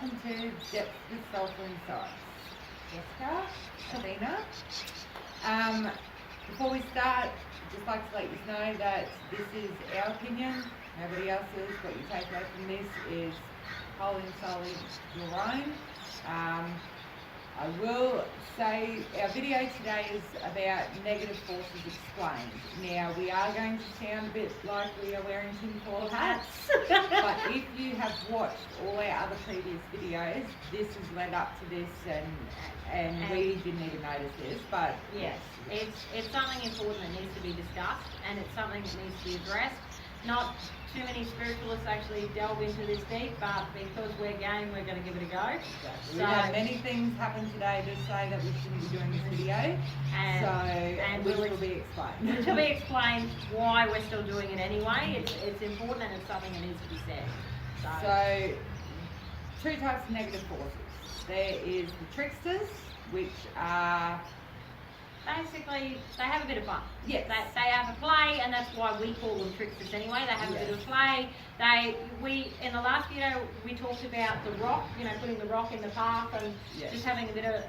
Welcome to Depth with Soulful Insights. Jessica, Sabina. Before we start, I'd just like to let you know that this is our opinion, nobody else's. What you take away from this is wholly and solely your own. I will say our video today is about negative forces explained. Now, we are going to sound a bit like we are wearing tinfoil hats, but if you have watched all our other previous videos, this has led up to this, and we didn't even notice this, but yes, it's something important that needs to be discussed, and it's something that needs to be addressed. Not too many spiritualists actually delve into this deep, but because we're game, we're going to give it a go. Exactly. We've had many things happen today to say that we shouldn't be doing this video, which will be explained. Which will be explained why we're still doing it anyway. It's important and it's something that needs to be said. So two types of negative forces. There is the tricksters, which are basically, they have a bit of fun. Yes. They have a play, and that's why we call them tricksters anyway. They have a bit of play. In the last video, we talked about the rock, putting the rock in the path and just having a bit of...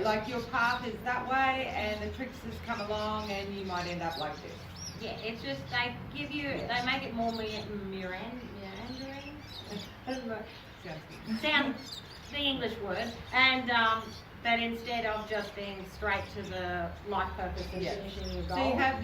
like your path is that way, and the tricksters come along, and you might end up like this. Yeah, it's just, they make it more meandering. Sounds the English word. And... but instead of just being straight to the life purpose and finishing your goal. So you have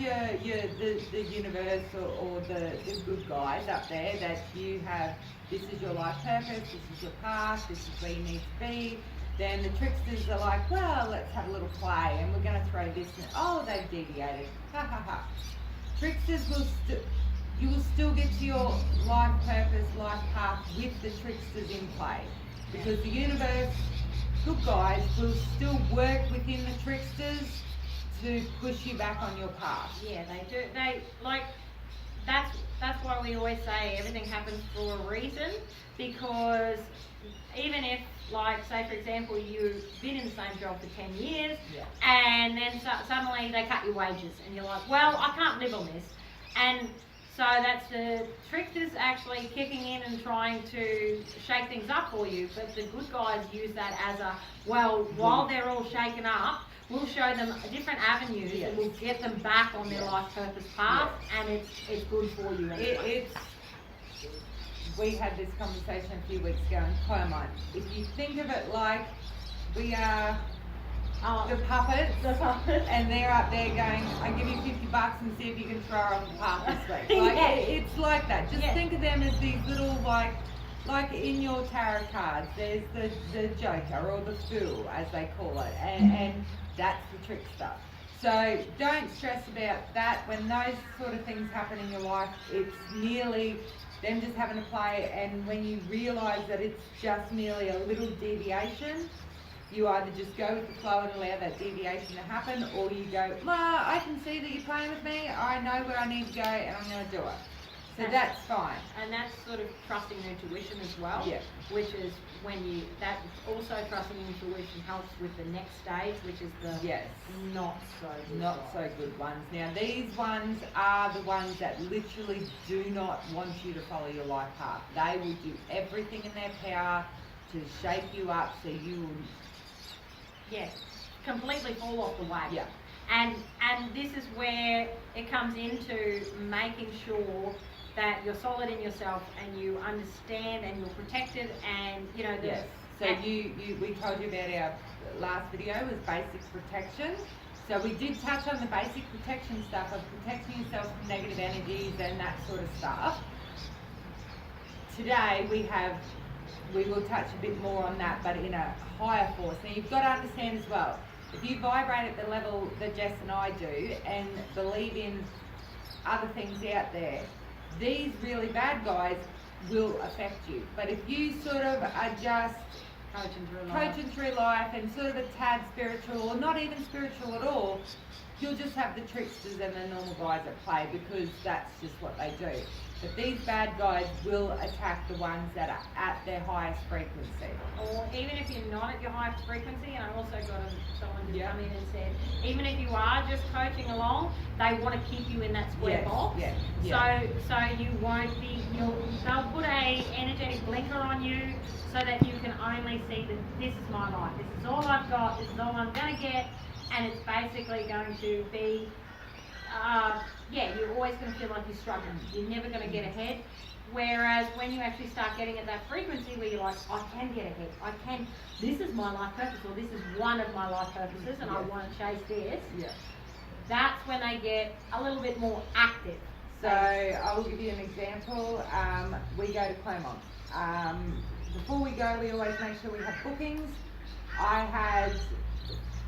the universe or the good guys up there that you have, this is your life purpose, this is your path, this is where you need to be. Then the tricksters are like, well, let's have a little play and we're going to throw this in. Oh, they've deviated. Ha ha ha. Tricksters you will still get to your life purpose, life path with the tricksters in play. Because the universe, good guys, will still work within the tricksters to push you back on your path. Yeah, they do. That's why we always say everything happens for a reason, because even if, say for example, you've been in the same job for 10 years, and then suddenly they cut your wages, and you're like, well, I can't live on this. And so that's the tricksters actually kicking in and trying to shake things up for you. But the good guys use that as while they're all shaken up, we'll show them different avenues and we'll get them back on their life purpose path, and it's good for you anyway. We had this conversation a few weeks ago in Claremont. If you think of it like we are the puppets, and they're up there going, I give you $50 and see if you can throw her off the path this week. It's like that. Just think of them as these little, like in your tarot cards, there's the joker or the fool, as they call it, and that's the trickster. So don't stress about that. When those sort of things happen in your life, it's merely them just having to play, and when you realise that it's just merely a little deviation, you either just go with the flow and allow that deviation to happen, or you go, I can see that you're playing with me, I know where I need to go, and I'm going to do it. So that's fine. And that's sort of trusting your intuition as well, which is that also trusting your intuition helps with the next stage, which is the not so good ones. Now these ones are the ones that literally do not want you to follow your life path. They will do everything in their power to shake you up so you will completely fall off the wagon. Yeah. And this is where it comes into making sure that you're solid in yourself and you understand and you're protected and So we told you about our last video was basic protection. So we did touch on the basic protection stuff of protecting yourself from negative energies and that sort of stuff. Today we will touch a bit more on that, but in a higher force. Now you've got to understand as well, if you vibrate at the level that Jess and I do and believe in other things out there, these really bad guys will affect you. But if you sort of are just coaching through life and sort of a tad spiritual, or not even spiritual at all, you'll just have the tricksters and the normal guys at play, because that's just what they do. But these bad guys will attack the ones that are at their highest frequency. Or even if you're not at your highest frequency, and I also got someone to Yeah. come in and said, even if you are just coaching along, they want to keep you in that square Yes, box. yeah. So you won't be, they'll put a energetic blinker on you so that you can only see that this is my life, this is all I've got, this is all I'm going to get, and it's basically going to be, you're always going to feel like you're struggling. You're never going to get ahead. Whereas when you actually start getting at that frequency where you're like, I can get ahead, this is my life purpose, or this is one of my life purposes, and I want to chase this. Yeah. That's when they get a little bit more active. So I will give you an example. We go to Claremont. Before we go, we always make sure we have bookings. I had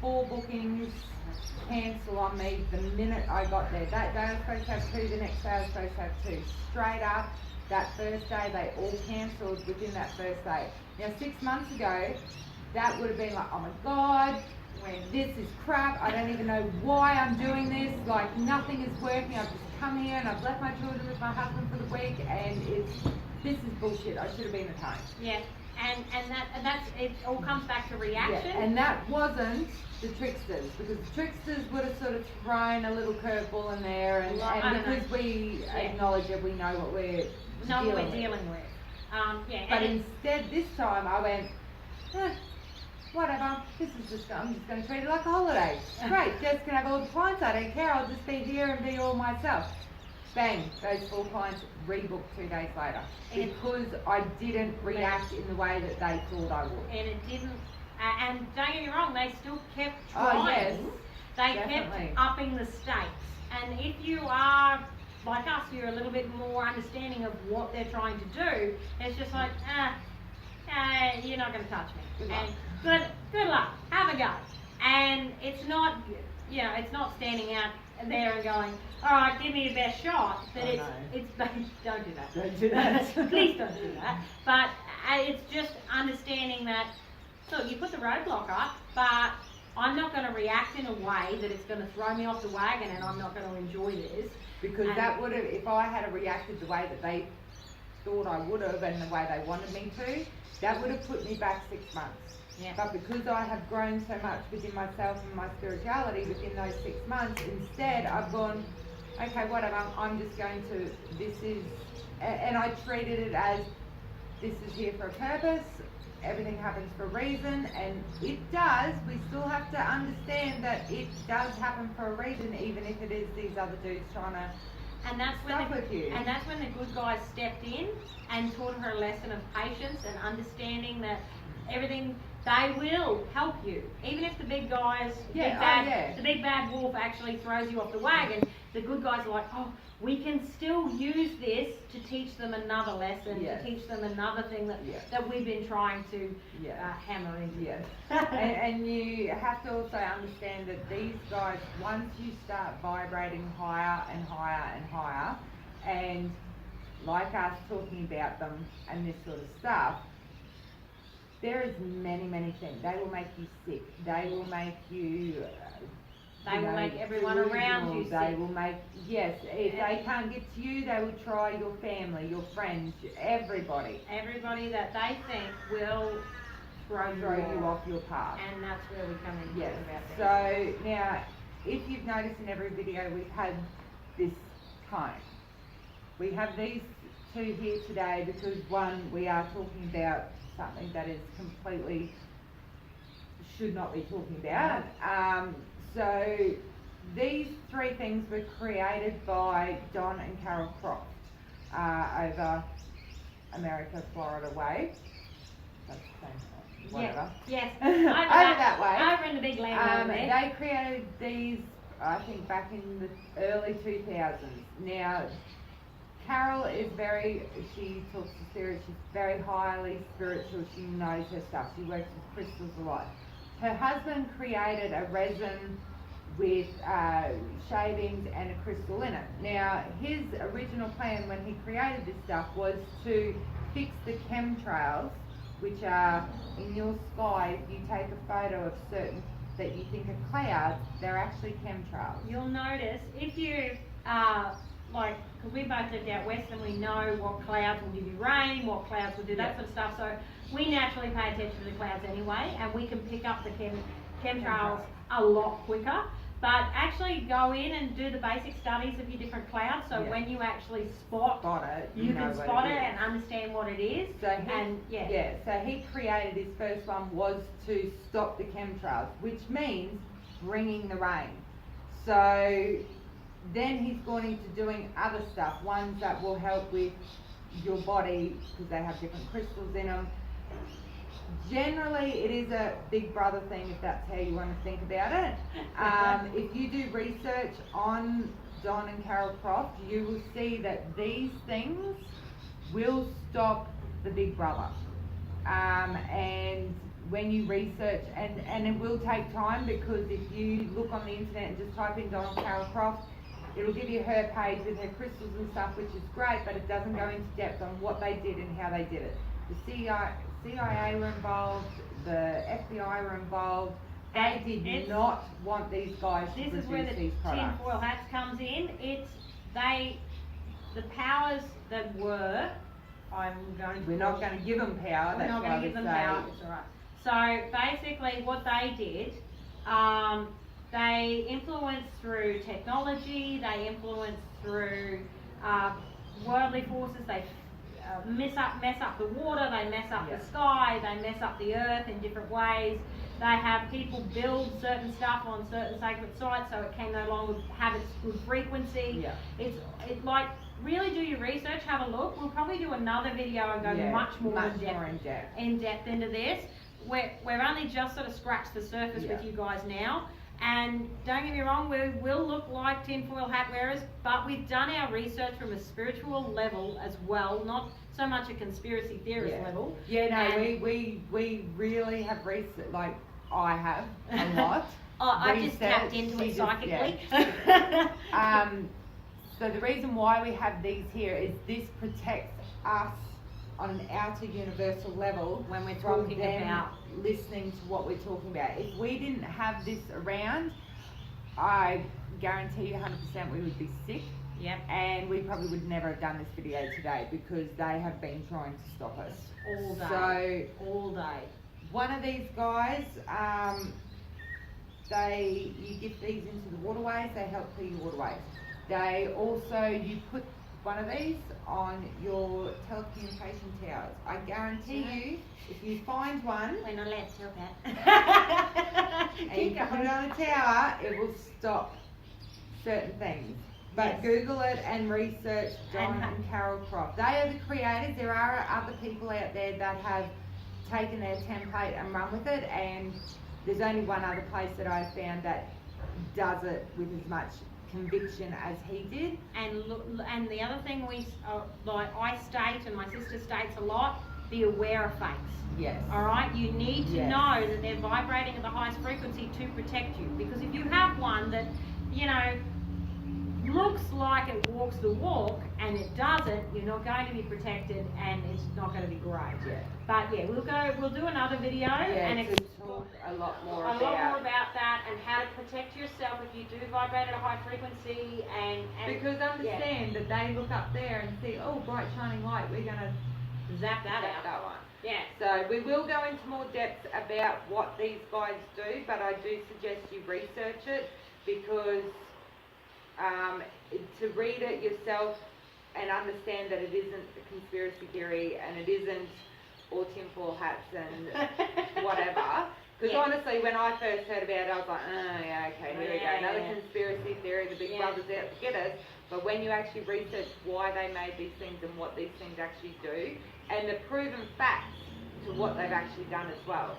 4 bookings cancel on me the minute I got there. That day I was supposed to have 2, the next day I was supposed to have 2. Straight up, that first day they all cancelled within that first day. Now 6 months ago, that would have been like, oh my God, this is crap, I don't even know why I'm doing this, like nothing is working, I've just come here and I've left my children with my husband for the week and this is bullshit, I should have been at home. Yeah, and that's it all comes back to reaction. Yeah, and that wasn't the tricksters, because the tricksters would have sort of thrown a little curveball in there, and because we acknowledge it, we know what we're dealing with. But instead this time I went, whatever, I'm just going to treat it like a holiday. Great, Jess can have all the clients, I don't care, I'll just be here and be all myself. Bang, those 4 clients rebooked 2 days later. Because I didn't react in the way that they thought I would. And it didn't, and don't get me wrong, they still kept trying. Oh, yes, they definitely. kept upping the stakes. And if you are, like us, you're a little bit more understanding of what they're trying to do, it's just like, you're not going to touch me. Good luck, have a go. And it's not, it's not standing out there and going, all right, give me your best shot. But don't do that. Don't do that. Please don't do that. But it's just understanding that, look, you put the roadblock up, but I'm not going to react in a way that it's going to throw me off the wagon and I'm not going to enjoy this. Because that would have, if I had reacted the way that they thought I would have and the way they wanted me to, that would have put me back 6 months. Yeah. But because I have grown so much within myself and my spirituality within those 6 months, instead I've gone, okay, whatever, I'm just going to, and I treated it as, this is here for a purpose, everything happens for a reason, and it does, we still have to understand that it does happen for a reason, even if it is these other dudes trying to and that's when the good guys stepped in and taught her a lesson of patience and understanding that everything, they will help you. Even if the big guys, the big bad wolf actually throws you off the wagon, the good guys are like, oh, we can still use this to teach them another lesson, to teach them another thing that we've been trying to hammer in. Yes. and you have to also understand that these guys, once you start vibrating higher and higher and higher, and like us talking about them and this sort of stuff, there is many things. They will make you sick. They will make you... They will make everyone around you sick. They will make, if they can't get to you, they will try your family, your friends, everybody. Everybody that they think will throw you off your path. And that's where we come in. Yes. So now, if you've noticed in every video, we've had this cone. We have these 2 here today because one, we are talking about something that is completely should not be talking about. So these 3 things were created by Don and Carol Croft over America, Florida way. That's the same, whatever. Yes. Over that way. Over in the big land over there. They created these, I think, back in the early 2000s. Now, Carol is she talks to spirits, she's very highly spiritual, she knows her stuff, she works with crystals a lot. Her husband created a resin with shavings and a crystal in it. Now, his original plan when he created this stuff was to fix the chemtrails, which are in your sky. If you take a photo of certain that you think are clouds, they're actually chemtrails. You'll notice if you like, because we both lived out west and we know what clouds will give you rain, what clouds will do that sort of stuff. So we naturally pay attention to the clouds anyway, and we can pick up the chemtrails a lot quicker. But actually go in and do the basic studies of your different clouds, so when you actually spot it, you can spot it and understand what it is. So so he created, his first one was to stop the chemtrails, which means bringing the rain. So then he's gone into doing other stuff, ones that will help with your body, because they have different crystals in them. Generally, it is a big brother thing, if that's how you want to think about it. If you do research on Don and Carol Croft, you will see that these things will stop the big brother. And when you research, and it will take time, because if you look on the internet and just type in Don and Carol Croft, it'll give you her page with her crystals and stuff, which is great, but it doesn't go into depth on what they did and how they did it. The CIA were involved, the FBI were involved. They did not want these guys to produce these products. This is where the tinfoil hats comes in. The powers that were, we're not going to give them power. We're not going to give them power. That's all right. So basically, what they did, they influenced through technology. They influenced through worldly forces. They mess up the water, they mess up the sky, they mess up the earth in different ways. They have people build certain stuff on certain sacred sites so it can no longer have its good frequency. It's like, really do your research, have a look. We'll probably do another video and go much more in depth into this. We've only just sort of scratched the surface with you guys now. And don't get me wrong, we will look like tinfoil hat wearers, but we've done our research from a spiritual level as well, not so much a conspiracy theorist level. We really have researched, like I have a lot. I just tapped into it psychically. So the reason why we have these here is this protects us on an outer universal level when we're talking about listening to what we're talking about. If we didn't have this around, I guarantee you 100% we would be sick. And we probably would never have done this video today, because they have been trying to stop us all day. All day. One of these guys, you get these into the waterways, they help clear your waterways. They also, you put one of these on your telecommunication towers. I guarantee you, if you find one, we're not allowed to tell that. And you put it on a tower, it will stop certain things. But Google it and research Don and Carol Croft. They are the creators. There are other people out there that have taken their template and run with it, and there's only one other place that I've found that does it with as much conviction as he did. And the other thing like I state, and my sister states a lot, be aware of fakes. Alright, you need to know that they're vibrating at the highest frequency to protect you, because if you have one that, you know, looks like it walks the walk and it doesn't, you're not going to be protected, and it's not going to be great. But we'll do another video and talk a lot more about that, and how to protect yourself if you do vibrate at a high frequency, and because understand that they look up there and see, oh, bright shining light, we're going to zap that out. That one. So we will go into more depth about what these guys do, but I do suggest you research it, because to read it yourself and understand that it isn't a conspiracy theory, and it isn't all tinfoil hats and whatever. Because honestly, when I first heard about it, I was like, oh yeah, okay, here we go, another conspiracy theory, the big brother's out to get us. But when you actually research why they made these things and what these things actually do, and the proven facts to what they've actually done as well.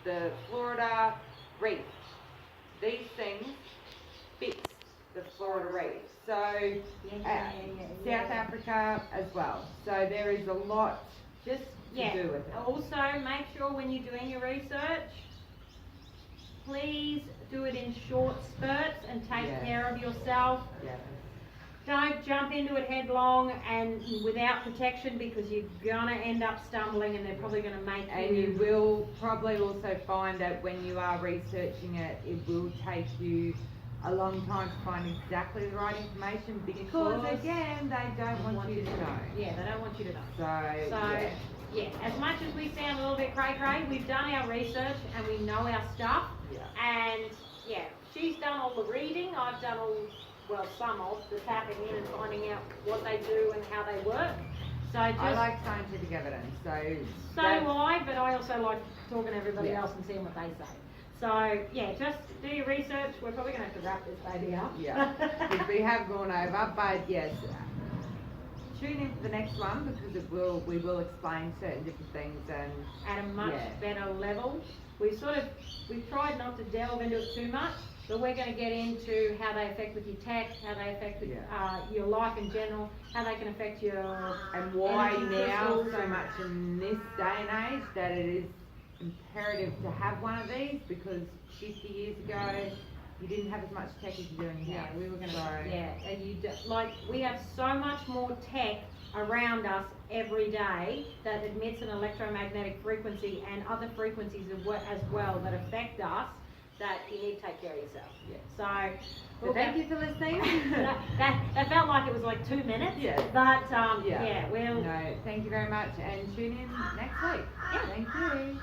The Florida reef, these things fix the Florida reef. So South Africa as well. So there is a lot to do with it. Also, make sure when you're doing your research, please do it in short spurts and take care of yourself. Don't jump into it headlong and without protection, because you're gonna end up stumbling, and they're probably gonna make you. And you will probably also find that when you are researching it, it will take you a long time to find exactly the right information because again, they don't want you to know. Yeah, they don't want you to know. So Yeah, as much as we sound a little bit cray-cray, we've done our research and we know our stuff. Yeah. And yeah, she's done all the reading. I've done some of the tapping in and finding out what they do and how they work. So I like scientific evidence. So do I, but I also like talking to everybody Yeah. else and seeing what they say. So yeah, just do your research. We're probably going to have to wrap this baby up. Yeah, because we have gone over, but yes, tune in for the next one because we will explain certain different things and At a much better level. We've tried not to delve into it too much, but we're going to get into how they affect with your tech, how they affect with your life in general, how they can affect your and why energy now crystals so much in this day and age that it is imperative to have one of these because 50 years ago you didn't have as much tech as you do in your house. we were going to and we have so much more tech around us every day that emits an electromagnetic frequency and other frequencies as well that affect us, that you need to take care of yourself. Yeah. So thank you for listening. that felt like it was like 2 minutes. Yeah. But No, thank you very much and tune in next week. Yeah. Thank you.